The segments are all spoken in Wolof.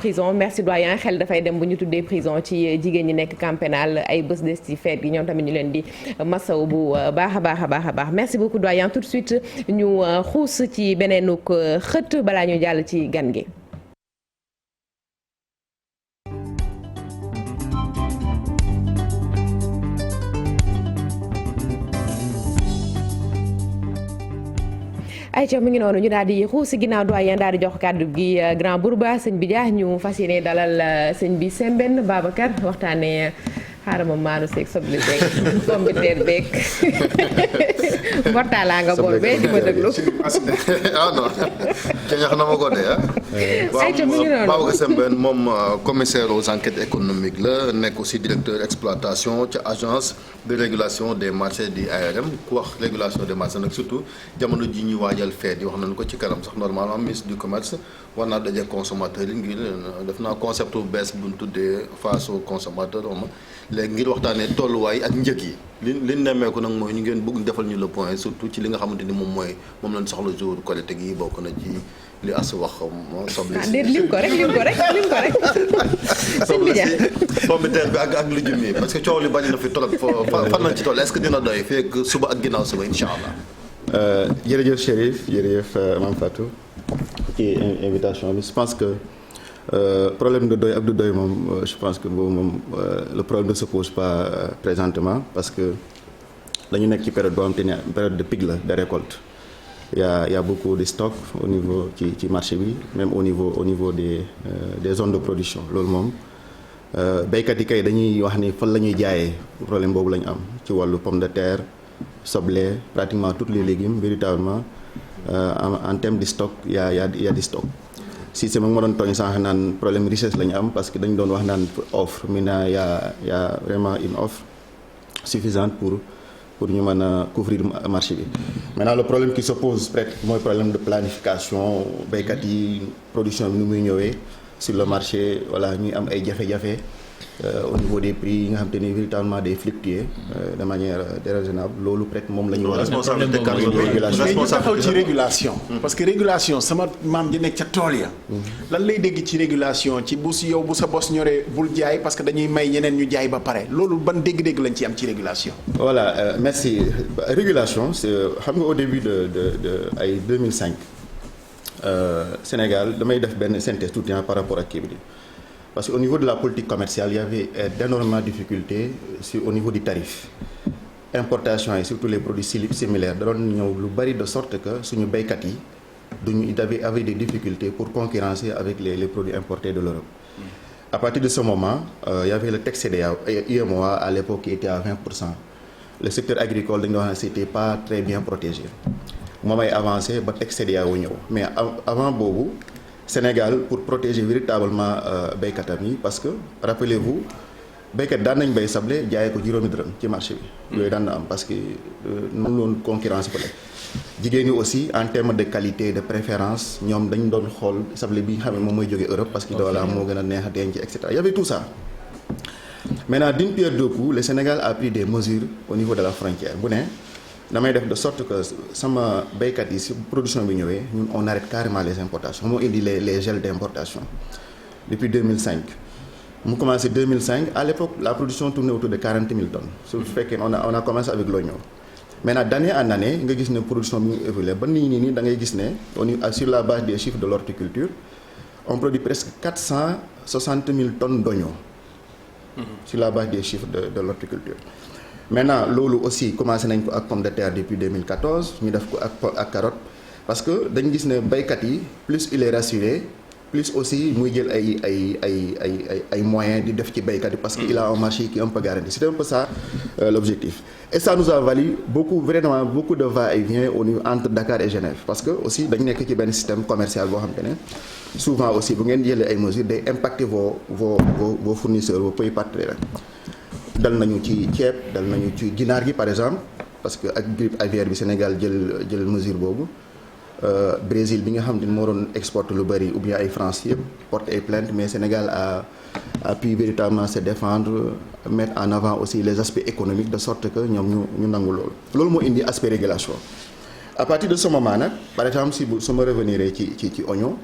prison merci doyen xel dafay dem bu ñu tuddee prison ci jigéen ñi nekk camp pénal ay bés des ci fête gi ñoom tamit ñu leen di masaw bu baax a baax merci beaucoup doyen tout de suite ñu xuus ci beneenuk xët balaa ñu jàll ci gan gi. ayca mi ngi noonu ñu daal di xuus si ginnaaw doyen daal di jox kàddu gi grand Bourba sëñ bi Dia ñu fas yéene dalal sëñ bi Sembène Babacar waxtaanee xaaral ma maanu seeg soble beeg sombi teer beeg mbortaalaa nga bool bee di ma déglu. ah non jañax na ma ko de ah. ayca mi ngi noonu Babacar Sembène moom commissaire aux enquêtes économiques la nekk aussi directeur exploitation ci agence de régulation des marchés di ARM ku wax régulation des marchés nag surtout jamono ji ñuy waajal feet yi wax nañu ko ci kanam sax normalement ministre du commerce war naa daje consommateur yi ngir def naa concept bu bees bu ñu tuddee face au consommateur ma léegi ngir waxtaanee tolluwaay ak njëg yi li nemmeeku nag mooy ñu ngeen bëgg defal ñu le point surtout ci li nga xamante ni moom lañ soxla jour collecte gi bokk na ci li as wax soble si. lim ko rek. soble si pomme de terre bi ak lu jëm yi parce que coow li bañ na fi trop fan nañ ci toll est-ce que dina doy fekk suba ak ginnaaw suba incha allah. jërëjëf Chérif jërëjëf Mame Fatou ci invitation bi je pense que problème de doy ak du doy moom je pense que boobu moom le problème ne se pose pas présentement parce que dañu nekk ci période boo xam te ne période de pic la de récolte. Il y a beaucoup de stock au niveau ci marché bi même au niveau des zones de production loolu moom béykat yi kay dañuy wax ni fan la ñuy jaayee problème boobu la ñu am ci wàllu pomme de terre soble pratiquement tous les légumes véritablement en termes de stock il y a du stock. si c'est moom ma doon tooñ sànq naan problème richesse la ñu am parce que dañu doon wax naan offre maintenant il y a vraiment une offre suffisante pour ñu mën a couvrir marché bi. Maintenant le problème qui se pose peut-être mooy problème de planification béykat yi production bi nu muy ñëwee sur le marché voilà ñuy am ay jafe-jafe au niveau des prix yi nga xam te ni véritablement day fluctuer de manière déraisonnable loolu peut-être moom la ñu war a. responsabilité régulation mais ñu taxaw ci régulation. parce que régulation sama maam ji nekk ca tool ya. lan lay dégg ci régulation ci bu si yow bu sa bos ñoree bul jaay parce que dañuy may ñeneen ñu jaay ba pare loolu ban dégg-dégg lañ ci am ci régulation. voilà merci régulation c'est xam nga au début de ay 2005 Sénégal damay def benn synthèse tout le temps par rapport ak kii bi parce que au niveau de la politique commerciale il y avait d'énormes difficultés au niveau du tarif importation yi surtout les produits similaires da doon ñëw lu bari de sorte que suñu béykat yi duñu avait des difficultés pour concurrencer avec les produits importés de l'Europe. À partir de ce moment il y avait le texte CEDEAO UEMOA à l'époque qui était à 20%. Le secteur agricole dañu wax ne c'était pas très bien protégé moom ay avancé ba texte CEDEAO ñëw mais avant boobu Sénégal pour protéger véritablement béykatam yi parce que rappelez-vous béykat daan nañ béy sable jaayee ko juróomi dërëm ci marché bi. yooyu daan na am parce que mënu loon concurrence peut-être. jigéen ñi aussi en termes de qualité de préférence ñoom dañ doon xool sable bi nga xam ne moom mooy jógee Europe parce que voilà moo gën a neex a denc et cetera y avait tout ça. Maintenant d'une pierre deux coups le Sénégal a pris des mesures au niveau de la frontière bu ne damay def de sorte que sama béykat yi si production bi ñëwee ñun on arrête carrément les importations moo indi les gels d'importation depuis 2005 mu commencé 2005 à l'époque la production tournait autour de 40 000 tonnes su fekkee on a commencé avec l'oignon maintenant d'année en année nga gis ne production bi ñu évolué ba nii da ngay gis ne sur la base des chiffres de l'horticulture on produit presque 460 000 tonnes d'oignons sur la base des chiffres de l'horticulture. Maintenant loolu aussi commencé nañ ko ak pomme de terre depuis 2014 ñu def ko ak carotte parce que dañ gis ne baykat yi plus il est rassuré plus aussi muy jël ay moyens di def ci baykat yi parce que il a un marché qui est un peu garanti c'est un peu ça l'objectif et ça nous a valu beaucoup de va-et-vient au niveau entre Dakar et Genève parce que aussi dañ nekk ci benn système commercial boo xam te ne souvent aussi bu ngeen jëlee ay mesures day impacter vos fournisseurs vos pays partenaires dal nañu ci ceeb dal nañu ci ginaar gi par exemple parce que ak grippe aviaire bi Sénégal jël mesure boobu Brésil bi nga xam ne moo doon exporte lu bari ou bien ay France yëpp porte ay plainte mais Sénégal a pu véritablement se défendre mettre en avant aussi les aspects économiques de sorte que ñoom ñu nangu loolu moo indi aspect régulation à partir de ce moment nag par exemple su ma revenir ci oignon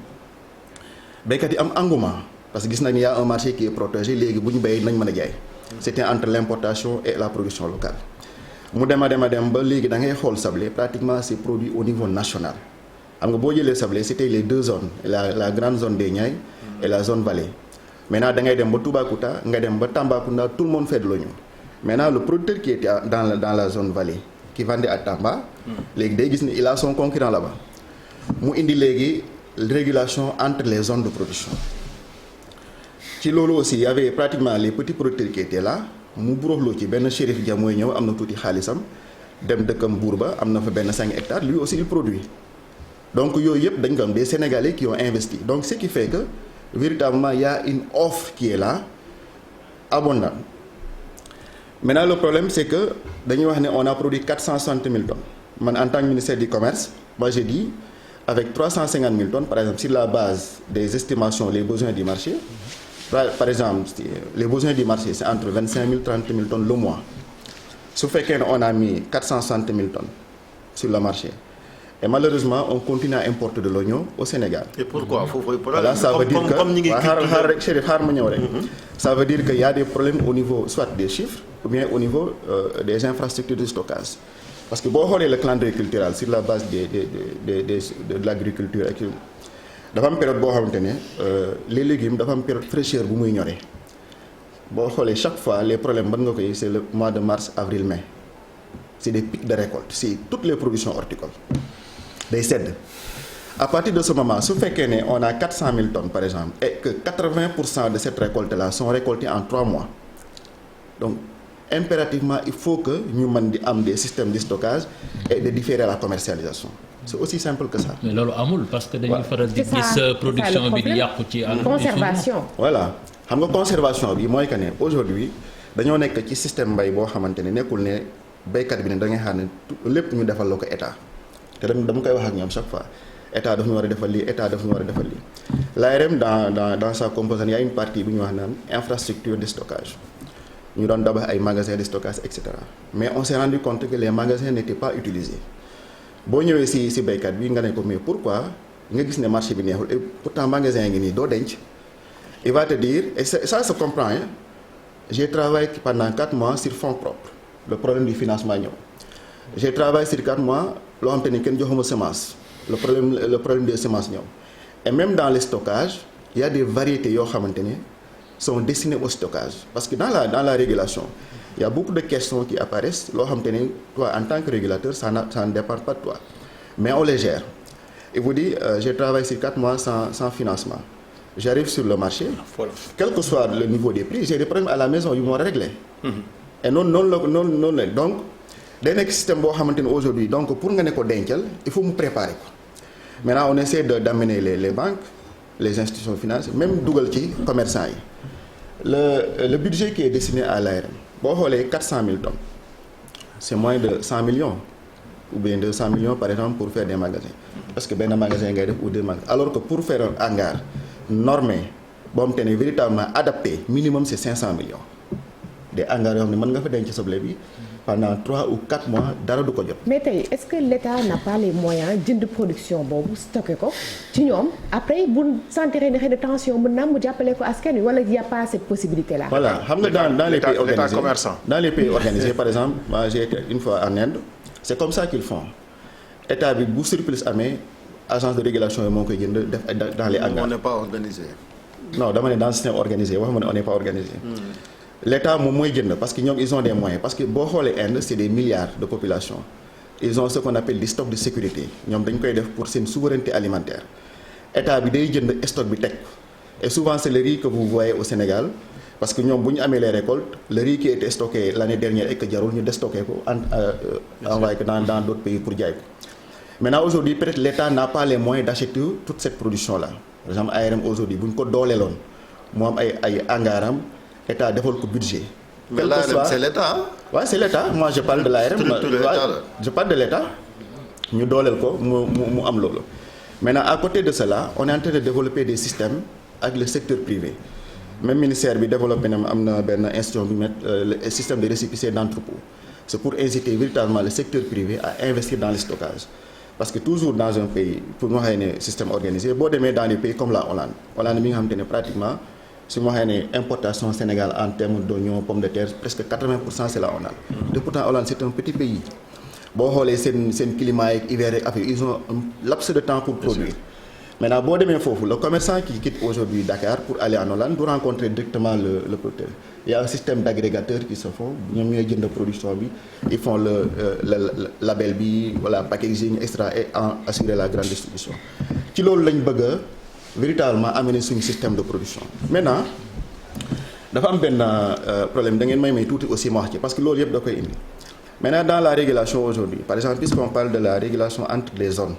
béykat yi am engouement parce que gis nañ y a un marché qui est protégé léegi bu ñu béyee nañ mën a jaay. C'était entre l'importation et la production locale. mu dem ba léegi da ngay xool sablé pratiquement c'est produit au niveau national xam nga boo jëlee sablé c'était les deux zones la grande zone des Niayes et la zone vallée. Maintenant da ngay dem ba Toubacouta nga dem ba Tambacounda tout le monde fait de l'oignon. Maintenant le producteur qui était dans la zone vallée qui vendait à Tamba. léegi day gis ni il a son concurrent là-bas. mu indi léegi régulation entre les zones de production. ci loolu aussi y avait pratiquement les petits producteurs qui étaient là mu buróoxloo ci benn Chérif Dia mooy ñëw am na tuuti xaalisam dem dëkkam Mbour ba am na fa benn 5 hectares lui aussi il produit. donc yooyu yëpp dañ ko am des Sénégalais qui ont investi donc ce qui fait que véritablement il y a une offre qui est là abondante. Maintenant le problème c'est que dañuy wax ne on a produit 460 000 tonnes man en tant que ministère du commerce moi j'ai dit avec 350 000 tonnes par exemple sur la base des estimations les besoins du marché par exemple les besoins du marché c'est entre 25 000 30 000 tonnes le mois su fekkee ne on a mis 460 000 tonnes sur le marché et malheureusement on continue à importer de l'oignon au Sénégal. Et pourquoi voilà ça veut dire que xaar rek Chérif xaar ma ñëw rek. ça veut dire que y a des problèmes au niveau soit des chiffres ou bien au niveau des infrastructures de stockage. parce que boo xoolee le calendrier cultural sur la base de l'agriculture ak dafa am période boo xamante ne les légumes dafa am période fraîcheur bu muy ñoree boo xoolee chaque fois les problèmes ban nga koy c'est le mois de mars avril mai c'est des pics de récolte c'est toutes les productions horticoles day sedd à partir de ce moment su fekkee ne on a 400 000 tonnes par exemple et que 80% de cette récolte là sont récoltées en 3 mois donc impérativement il faut que ñu mën di am des systèmes de stockage et de différer la commercialisation c'est aussi simple que ça. mais loolu amul parce que dañuy faral di gis production bi di yàqu ci conservation. voilà xam nga conservation bi mooy que ne aujourd'hui dañoo nekk ci système mbay boo xamante ne nekkul ne béykat bi ne da ngay xaar ne lépp ñu defal la ko état te dama koy wax ak ñoom chaque fois état daf ñu war a defal lii état daf ñu war a defal lii. l'ARM dans sa composante y a une partie bu ñu wax naan infrastructure de stockage ñu doon tabax ay magasins de stockage et cetera mais on s'est rendu compte que les magasins n'étaient pas utilisés boo ñëwee si béykat bi nga ne ko mais pourquoi nga gis ne marché bi neexul et pourtant magasin ngi nii doo denc il va te dire et ça se comprend hein j'ai travaillé pendant 4 mois sur fonds propres le problème du financement ñëw j'ai travaillé sur 4 mois loo xam te ne kenn joxuma semence le problème des semences ñëw et même dans le stockage il y a des variétés yoo xamante ne sont destinées au stockage parce que dans la régulation il y a beaucoup de questions qui apparaissent loo xamante ne toi en tant que régulateur ça ne dépend pas de toi mais on les gère et vous dit j'ai travaillé sur 4 mois sans financement j'arrive sur le marché quel que soit le niveau des prix j'ai des problèmes à la maison yu ma war a régler et noonu la donc day nekk système boo xamante ne aujourd'hui donc pour nga ne ko dencal il faut mu préparer ko maintenant on essaie d'amener les banques les institutions financières même dugal ci commerçants yi le budget qui est destiné à l'ARM boo xoolee 400 000 tonnes c'est moins de 100 millions ou bien 200 millions par exemple pour faire des magasins parce que benn magasin ngay def ou 2 magasins alors que pour faire un hangar normé boo xam te ne véritablement adapté minimum c'est 500 millions des hangars yoo xam ne mën nga fa denc soble bi pendant 3 ou 4 mois dara du ko jot. mais tey est-ce que l'État n'a pas les moyens jënd production boobu stocké ko ci ñoom après bu sentir ne xëy na tension mën naa mu jàppale ko askan wi wala y a pas cette possibilité là. voilà xam nga dans les pays organisés commerçant. dans les pays organisés par exemple moi j'ai été une fois en Inde c'est comme ça qu'ils font état bi bu surplus amee agence de régulation yi moo koy jënd def dans les hangars. On n'est pas organisé. non dama ne dans le système organisé waxuma ne on n'est pas organisé. L'État moom mooy jënd parce que ñoom ils ont des moyens parce que boo xoolee Inde c'est des milliards de population ils ont ce qu'on appelle des stocks de sécurité ñoom dañ koy def pour seen souveraineté alimentaire état bi day jënd stock bi teg et souvent c'est le riz que vous voyez au Sénégal parce que ñoom bu ñu amee les récoltes le riz qui était stocké l'année dernière et que jarul ñu déstocké ko envoyé ko dans d'autres pays pour jaay ko maintenant aujourd'hui peut-être l'État n'a pas les moyens d'acheter toute cette production là par exemple ARM aujourd'hui bu ñu ko dooleeloon mu am ay hangaram état defal ko budget. mais l'ARM c'est l'État. Ouais, c'est l'État moi je parle de l'ARM. je parle de l'État ñu dooleel ko mu am loolu. maintenant à côté de cela on est en train de développer des systèmes avec le secteur privé même ministère bi développé na am na benn institution bi mettre le système de récépissé d'entrepôt c'est pour inciter véritablement le secteur privé à investir dans le stockage parce que toujours dans un pays pour ñu waxee ne système organisé boo demee dans des pays comme la Hollande mi nga xamante ne pratiquement su ma waxee ne importation Sénégal en termes d'oignon pomme de terre presque 80% c'est la Hollande. te pourtant Hollande c'est un petit pays. boo xoolee seen climat yeeg hiver yeeg affaire ils ont un laps de temps pour produire. maintenant boo demee foofu le commerçant qui quitte aujourd'hui Dakar pour aller en Hollande du rencontrer directement le producteur. Il y a un système d'agrégateurs qui se font ñoom ñooy jënd production bi ils font le label bi wala packaging extra et assurer la grande distribution. ci loolu lañ bëgg a véritablement amener suñu système de production. maintenant dafa am benn problème da ngeen may tuuti aussi ma wax ci parce que loolu yëpp da koy indi. maintenant dans la régulation aujourd'hui par exemple puisqu'on parle de la régulation entre les zones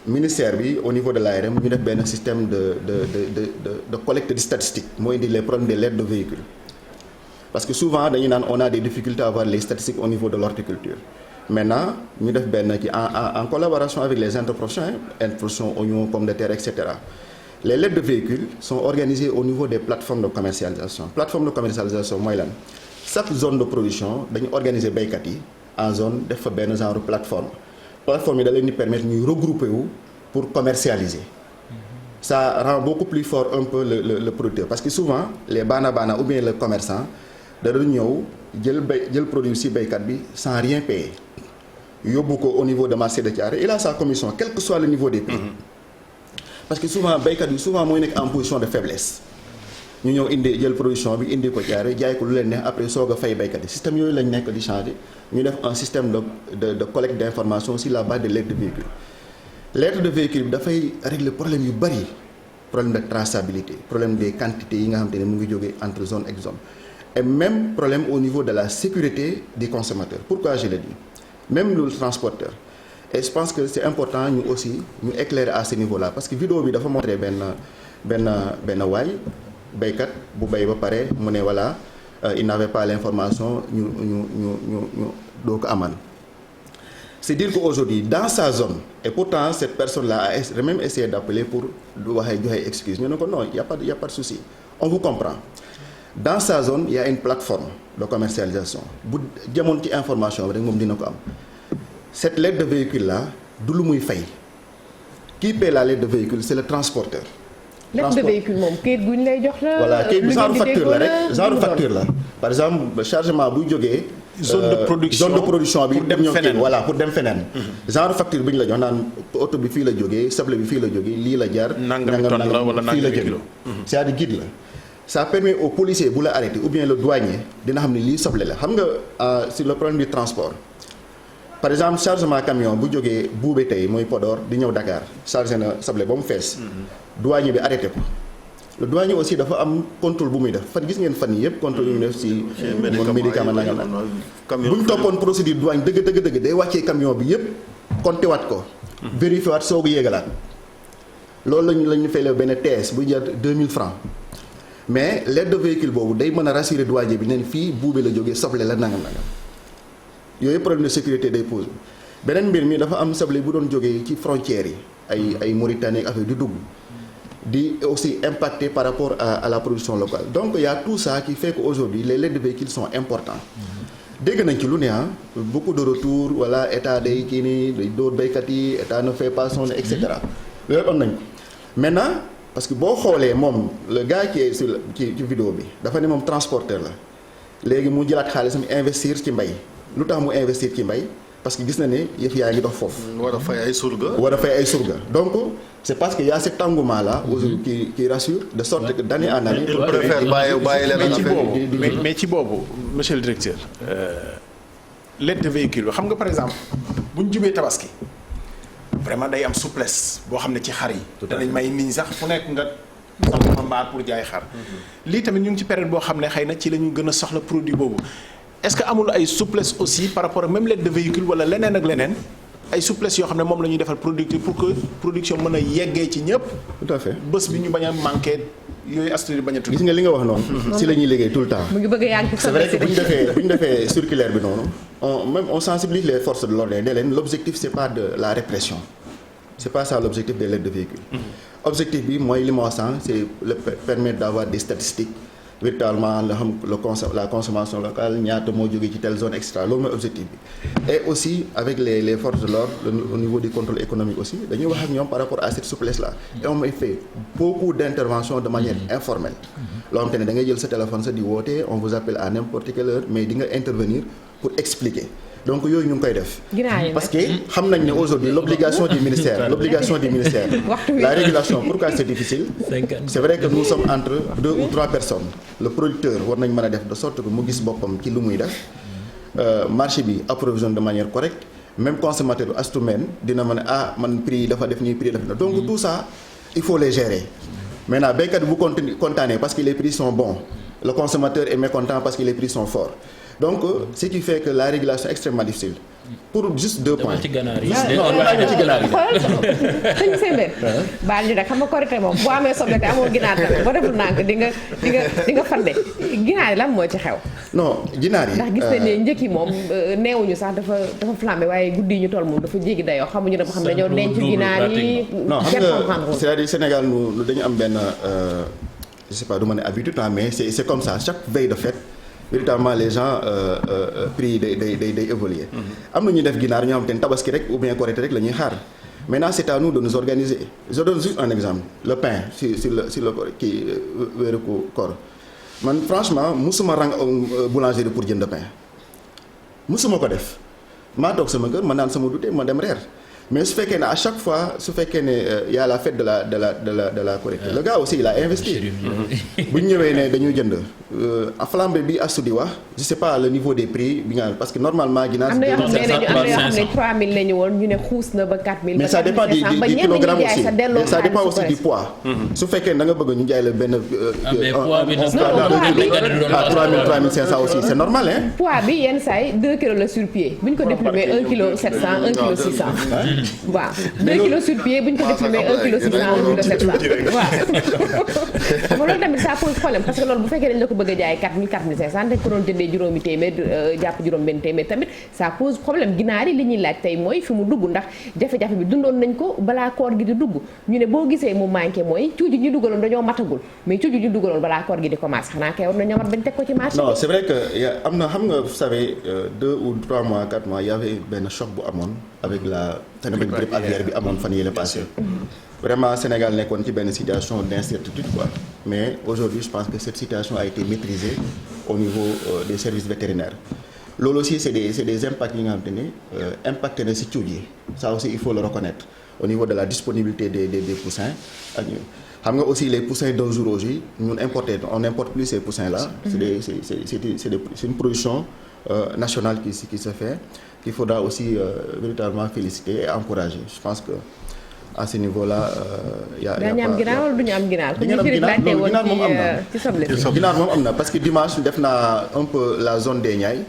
ministère bi au niveau de l'ARM ñu def benn système de collecte de statistiques moo indi les problèmes de l'aide de véhicules parce que souvent dañuy naan on a des difficultés à avoir les statistiques au niveau de l'horticulture. Maintenant ñu def benn ci en collaboration avec les interprofessions oignons pommes de terre etc. Les lettres de véhicules sont organisées au niveau des plateformes de commercialisation. Plateforme de commercialisation mooy lan chaque zone de production dañu organiser baykat yi en zone def fa benn genre plateforme yi da leen di permettre ñuy regrouper wu pour commercialiser. Ça rend beaucoup plus fort un peu le producteur parce que souvent les baana ou bien le commerçant da doon ñëw jël produit ci baykat bi sans rien payer yóbbu ko au niveau de marché de Thiaroye il a sa commission quel que soit le niveau des prix. parce que souvent baykat bi souvent mooy nekk en position de faiblesse ñu ñëw indi jël production bi indi ko Thiaroye jaay ko lu leen neex après soog a fay baykat yi système yooyu lañ nekk di changer ñu def un système de collecte d'information sur la base de lettre de véhicule. lettre de véhicule bi dafay régler problème yu bari problème de traçabilité problème des quantités yi nga xam te ne mu ngi jógee entre zone ak zone et même problème au niveau de la sécurité des consommateurs. Pourquoi je le dis même le transporteur. Et je pense que c'est important ñu aussi ñu éclairer à ce niveau-là parce que vidéo bi dafa montré benn waay baykat bu bay ba pare mu ne voilà il n'avait pas l'information ñu doo ko amal. C'est dire qu'aujourd'hui dans sa zone et pourtant cette personne-là a même essayé d'appeler pour du waxee joxe excuse ñu ne ko non il y a pas de souci on vous comprend. Dans sa zone il y a une plateforme de commercialisation bu jamoon ci information bi rek moom dina ko am. Cette lettre de véhicule là du lu muy fay qui paie la lettre de véhicule c'est le transporteur. lettre de véhicule moom kayit gu ñu lay jox la. voilà kayit bi genre facture la rek genre facture la par exemple chargement buy jógee. zone de production bi dem feneen voilà pour dem feneen. genre facture bi ñu la jox naan oto bi fii la jógee soble bi fii la jógee lii la jar. nangami tonne la wala nangami kilo c'est-à-dire guide la. Ça permet au policier bu la arrêter ou bien le douanier dina xam ne lii soble la xam nga sur le problème du transport. Par exemple chargement camion bu jógee buube tey mooy Podor di ñëw Dakar chargé na soble ba mu fees. douanier bi arrêté ko. Le douanier aussi dafa am contrôle bu muy def fan gis ngeen fan yii yëpp contrôle yu muy def ci. médicament nanga nag bu ñu toppoon procédure douane dëgg day wàccee camion bi yëpp compté waat ko. vérifié waat soog a yéegalaat. loolu lañu fay la benn TS bu jar 2000 francs mais l'aide de véhicule boobu day mën a rassurer douanier bi neen fii buube la jógee soble la nangam. yooyu problème de sécurité day pose beneen mbir mi dafa am soble bu doon jógee ci frontières yi ay Mauritanie ak affaire di dugg di aussi impacté par rapport à la production locale donc il y a tout ça qui fait que aujourd'hui les lettres de véhicules sont importants dégg nañ ci lu ne beaucoup de retours voilà état day kii nii day dóor béykat yi état ne fait pas son et cetera loolu am nañ ko maintenant parce que boo xoolee moom le gars qui est sur ci vidéo bi dafa ne moom transporteur la léegi mu jëlaat xaalisam investir ci mbay lu tax mu investir ci mbay parce que gis na ne yëf yaa ngi dox foofu. war a fay ay surga. Donc c'est parce que y a cet engouement là aujourd'hui qui rassure de sorte que d'année en année. il préfère bàyyi leen mais ci boobu monsieur le directeur. L'aide de véhicule bi xam nga par exemple bu ñu jubee tabaski vraiment day am souplesse boo xam ne ci xar yi. danañ may nit ñi sax fu nekk nga. sax mbaar pour jaay xar. lii tamit ñu ngi ci période boo xam ne xëy na ci la ñu gën a soxla produit boobu. Est-ce que amul ay souplesse aussi par rapport ak même l'aide de véhicule wala leneen ak leneen ay souplesse yoo xam ne moom la ñuy defal producteur pour que production mën a yeggee ci ñëpp. tout à fait bés bi ñu bañ a manqué yooyu astuce bañ a tudd. gis nga li nga wax noonu. si la ñuy liggéey tout le temps. mu ngi bëgg a yàgg c'est vrai que bu ñu defee circulaire bi noonu on sensibilise les forces de l'ordre ne leen l'objectif c'est pas de la répression c'est pas ça l'objectif de l'aide de véhicule. Objectif bi mooy li ma wax sànq c'est le permettre d'avoir des statistiques véritablement la consommation locale ñaata moo jógee ci telle zone extra loolu mooy objectif bi. Et aussi avec les forces de l'ordre au niveau du contrôle économique aussi dañuy wax ak ñoom par rapport à cette souplesse là. Et on a fait beaucoup d'interventions de manière informelle. loo xam te ne da ngay jël sa téléphone sa di woote on vous appelle à n'importe quelle heure mais di nga intervenir pour expliquer. donc yooyu ñu ngi koy def. parce que xam nañ ne aujourd'hui l'obligation du ministère la régulation pourquoi c'est difficile. c'est vrai que nous sommes entre 2 ou 3 personnes. le producteur war nañ mën a def de sorte que mu gis boppam ci lu muy def marché bi approvisionne de manière correcte même consommateur bi astumen dina mën a man prix dafa def nii prix def na donc tout ça il faut les gérer. maintenant béykat bi bu kontaanee parce que les prix sont bons le consommateur est mécontent parce que les prix sont forts. donc ce qui fait que la régulation est extrêmement difficile pour juste 2 points. sëñ Sembène baal ñu nag xam nga korité moom boo amee soble te amoo ginaar tamit boo deful nànk di nga fande ginaar yi lan moo ci xew. non ginaar yi ndax gis nañ ne njëkk yi moom neewuñu sax dafa flambé waaye guddi yi ñu toll moom dafa jéggi dayoo xamuñu dafa xam dañoo denc ginaar yi. non xam nga c'est-à-dire Sénégal nu dañu am benn je sais pas du ma ne habitude mais c'est comme ça chaque veille de fête. véritablement les gens prix day évoluer. am na ñu def ginaar ñoo xam te ne tabaski rek ou bien korité rek la ñuy xaar maintenant c'est à nous de nous organiser je donne juste un exemple le pain sur le kii weeru koor man franchement musuma rang boulangerie pour jënd pain musuma ko def maa toog sama kër ma naan sama dute ma dem reer mais su fekkee ne à chaque fois su fekkee ne y a la fête de la Korité le gars aussi il a investi bu ñu ñëwee ne dañuy jënd flambé bi astu di wax je sais pas le niveau des prix bi nga parce que normalement ginaar am na yoo xam ne 3000 la ñu woon ñu ne xuus na ba 4000 mais ça dépend du kilogramme aussi mais ça dépend aussi du poids su fekkee da nga bëgg ñu jaay la benn 3500 aussi c'est normal hein poids bi yenn saa yi 2 kilos la sur pied bu ñu ko déplumer 1 kilo 700 1 kilo 600 waaw 2 kilos sur pied bu ñu ko déplumer 1 kilo 600 1 kilo 700 waaw xam nga loolu tamit ça pose problème parce que loolu bu fekkee dañ la ko bëgg a jaay 4000 4500 dañ ko doon jëndee juróomi téeméer jàpp juróom benn téeméer tamit ça pose problème ginaar yi li ñuy laaj tey mooy fi mu dugg ndax jafe-jafe bi dundoon nañ ko balaa koor gi di dugg ñu ne boo gisee mu manqué mooy cuuj ñu dugaloon dañoo matagul mais cuuj ñu dugaloon balaa koor gi di commencé xanaa kay war na ñëwaat bañ teg ko ci marché non c'est vrai que am na xam nga vous savez 2 ou 3 mois 4 mois y avait benn choc bu amoon avec la phénomène grippe aviaire bi amoon fan yële passé vraiment Sénégal nekkoon ci benn situation d'incertitude quoi mais aujourd'hui je pense que cette situation a été maîtrisée au niveau des services vétérinaires loolu aussi c'est des impacts yi nga xam te ne impacté na ci cuuj yi ça aussi il faut le reconnaître au niveau de la disponibilité des poussins ak ñu xam nga aussi les poussins d'un jour au jour ñun on importe plus ces poussins là c'est une production nationale qui se fait qu'il faudra aussi véritablement féliciter et encourager je pense que à ce niveau-là dañu am ginaar wala duñu am ginaar. ginaar moom am na parce que dimanche def naa un peu la zone des Niayes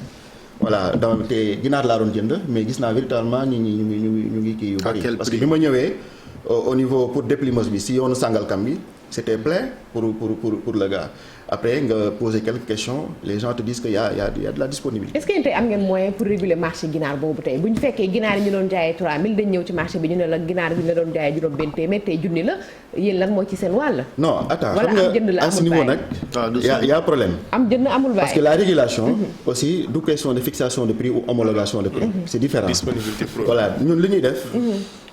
voilà donc te ginaar laa doon jënd mais gis naa véritablement ñu ngi kii yu bari parce que bi ma ñëwee au niveau pour déplimeuse bi si yoonu Sangalkam bi c'était plein pour le gars après nga poser quelques questions les gens te disent que y a de la disponibilité. est-ce que yéen tey am ngeen moyen pour réguler marché ginaar boobu tey bu ñu fekkee ginaar yi ñu doon jaayee 3000 dañ ñëw ci marché bi ñu ne la ginaar bi ñu doon jaayee juróom benn téeméer tey junni la yéen lan moo ci seen wàll. non attends xam nga à ce niveau nag y a problème. am jënd amul bàyyi parce que la régulation aussi du question de fixation de prix ou homologation de prix. c'est différent disponibilité voilà ñun li ñuy def.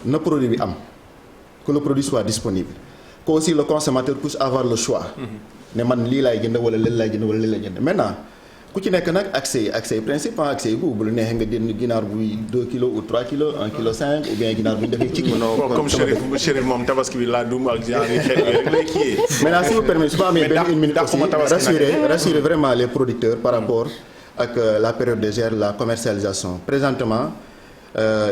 na produit bi am que le produit soit disponible que aussi le consommateur puisse avoir le choix. ne man lii laay jënd wala leen laay jënd wala leen laay jënd maintenant ku ci nekk nag ak say principe ak say goût bu la neexee nga jënd ginaar buy 2 kilos ou 3 kilos 1 kilo 5 ou bien ginaar bu ñu defee ci comme Chérif moom tabaski bi laa dum ak genre yi xeet rek lay kii maintenant si vous permettez su ma amee benn une minute aussi rassurer vraiment les producteurs par rapport ak la période de gel la commercialisation présentement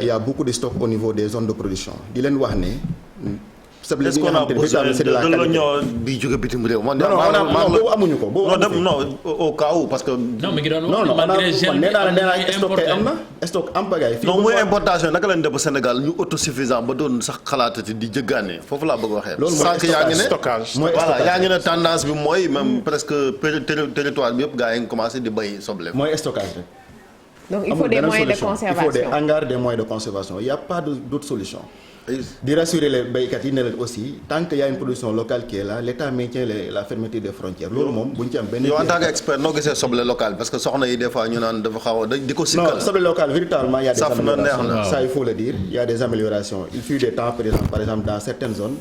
il y a beaucoup de stock au niveau des zones de production di leen wax ne est-ce qu'on a besoin de l'oignon bi jóge bitim réew. non boobu amuñu ko. non au cas où parce que. non mi ngi doon non nee naa stock kay am na stock am pagaille. non mooy importation naka lañ def ba Sénégal ñu autosuffisant ba doon sax xalaatati di jëggaane foofu laa bëgg waxee. loolu mooy stockage voilà yaa ngi ne tendance bi mooy même presque territoire bi yëpp gaa yi ngi commencé di bay soble. mooy stockage rek. donc il faut des moyens de conservation il faut des hangars des moyens de conservation il y a pas d'autre solution. di rassurer les béykat yi ne leen aussi tant que y a une production locale qui est là l'État maintient la fermeture des frontières loolu moom bu ñu ci am benn. yow en tant qu'expert noo gisee soble local parce que soxna yi des fois ñu naan dafa xaw a di ko sikkal. non soble local véritablement y a des améliorations na. Ça il faut le dire y a des améliorations il fut des temps par exemple dans certaines zones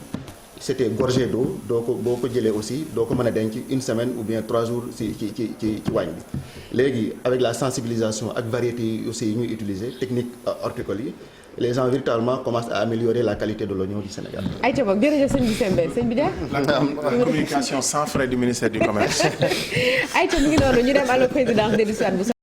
c'était gorgé d'eau doo ko boo ko jëlee aussi doo ko mën a denc une semaine ou bien 3 jours ci waañ bi léegi avec la sensibilisation ak variétés yi aussi yi ñuy utiliser technique horticole yi les gens véritablement commencent à améliorer la qualité de l'oignon du Sénégal. ayca boog jërëjëf sëñ bi Sembène sëñ bi Dia. la communication sans frais du ministère du commerce. ayca mu ngi noonu ñu dem à la présidence des